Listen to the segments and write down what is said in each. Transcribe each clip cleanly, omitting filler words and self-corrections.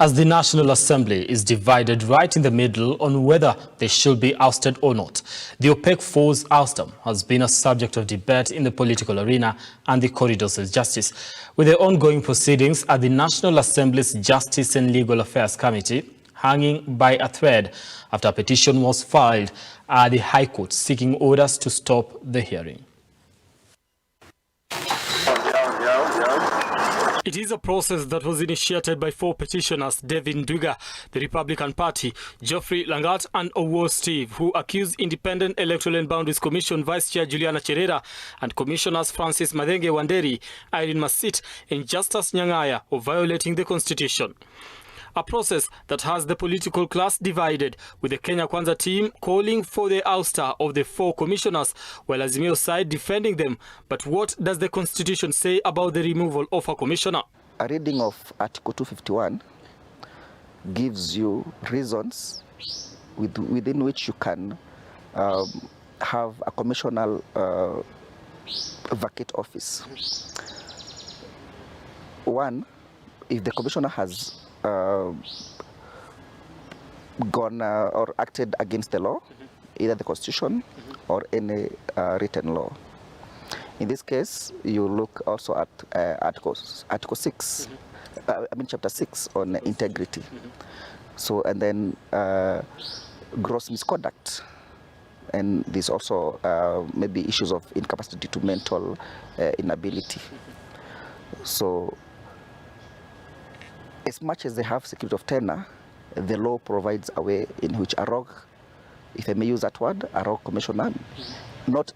As the National Assembly is divided right in the middle on whether they should be ousted or not, the opaque force ouster has been a subject of debate in the political arena and the corridors of justice. With the ongoing proceedings at the National Assembly's Justice and Legal Affairs Committee hanging by a thread after a petition was filed at the High Court seeking orders to stop the hearing. It is a process that was initiated by 4 petitioners, David Ndwiga, the Republican Party, Geoffrey Langat and Owo Steve, who accused Independent Electoral and Boundaries Commission Vice Chair Juliana Cherera and Commissioners Francis Madenge Wanderi, Irene Masit and Justus Nyang'aya of violating the Constitution. A process that has the political class divided, with the Kenya Kwanza team calling for the ouster of the 4 commissioners, while Azimio side defending them. But what does the Constitution say about the removal of a commissioner? A reading of Article 251 gives you reasons within which you can have a commissioner vacate office. One, if the commissioner has gone or acted against the law, either the Constitution or any written law. In this case, you look also at Article 6, Chapter 6 on integrity. So, and then gross misconduct. And there's also maybe issues of incapacity to mental inability. So, as much as they have security of tenure, the law provides a way in which a rogue, if I may use that word, a rogue commissioner, not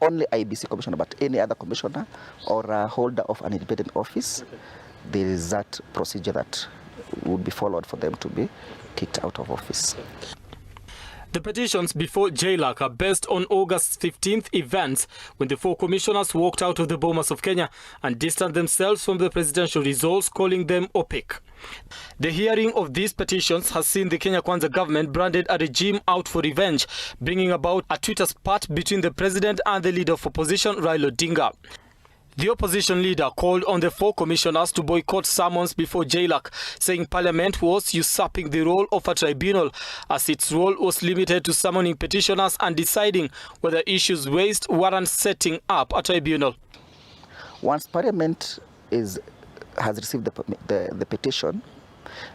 only IEBC commissioner, but any other commissioner or a holder of an independent office, there is that procedure that would be followed for them to be kicked out of office. The petitions before JLAC are based on August 15th events when the 4 commissioners walked out of the Bomas of Kenya and distanced themselves from the presidential results, calling them opaque. The hearing of these petitions has seen the Kenya Kwanza government branded a regime out for revenge, bringing about a Twitter spat between the president and the leader of opposition, Raila Odinga. The opposition leader called on the 4 commissioners to boycott summons before JLAC, saying Parliament was usurping the role of a tribunal, as its role was limited to summoning petitioners and deciding whether issues raised warrant setting up a tribunal. Once Parliament has received the petition,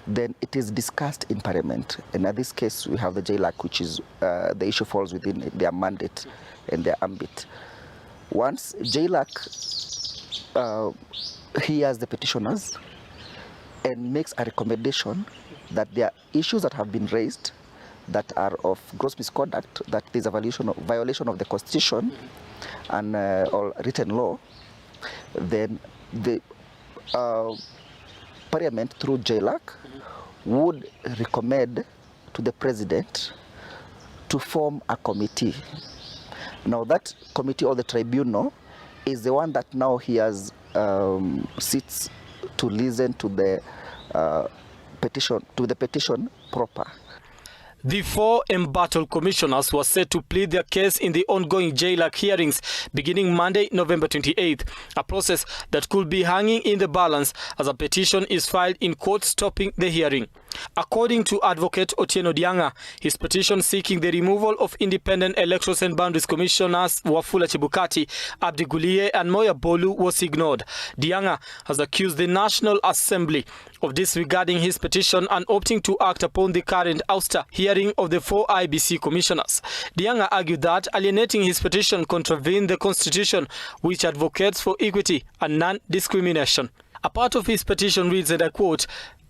then it is discussed in Parliament. And in this case, we have the JLAC, which is the issue falls within their mandate and their ambit. Once JLAC hears the petitioners and makes a recommendation that there are issues that have been raised that are of gross misconduct, that is a violation of the Constitution and or written law, then the Parliament through JLAC would recommend to the President to form a committee. Now that committee or the tribunal is the one that now he has sits to listen to the petition proper. The 4 embattled commissioners were set to plead their case in the ongoing JLAC hearings beginning Monday, November 28th, a process that could be hanging in the balance as a petition is filed in court stopping the hearing. According to Advocate Otieno Dianga, his petition seeking the removal of Independent Electoral and Boundaries Commissioners Wafula Chebukati, Abdi Guliye and Moya Bolu was ignored. Dianga has accused the National Assembly of disregarding his petition and opting to act upon the current ouster hearing of the 4 IEBC commissioners. Dianga argued that alienating his petition contravened the Constitution, which advocates for equity and non-discrimination. A part of his petition reads, and I quote,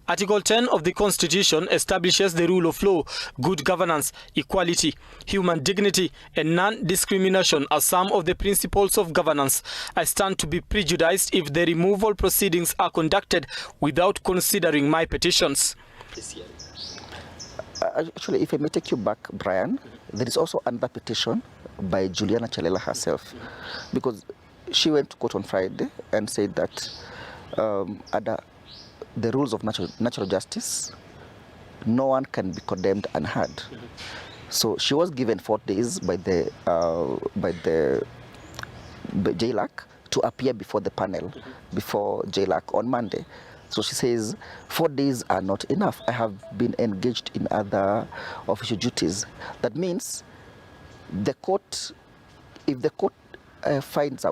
Article 10 of the Constitution establishes the rule of law, good governance, equality, human dignity, and non-discrimination as some of the principles of governance. I stand to be prejudiced if the removal proceedings are conducted without considering my petitions. Actually, if I may take you back, Brian, there is also another petition by Juliana Cherera herself, because she went to court on Friday and said that under the rules of natural justice, no one can be condemned unheard. So she was given 4 days by the JLAC to appear before the panel, before JLAC on Monday. So she says 4 days are not enough. I have been engaged in other official duties. That means the court, if the court finds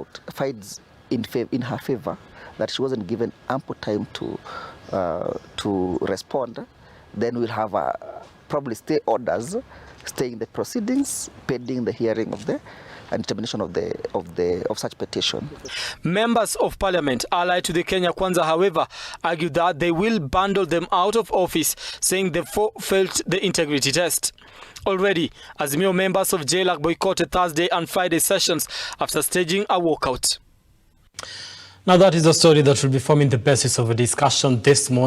in her favor that she wasn't given ample time to respond, then we'll have probably stay orders, staying the proceedings, pending the hearing of the and determination of such petition. Members of Parliament allied to the Kenya Kwanza, however, argue that they will bundle them out of office, saying they failed the integrity test. Already, Azimio members of JLAC boycotted Thursday and Friday sessions after staging a walkout. Now that is the story that will be forming the basis of a discussion this morning.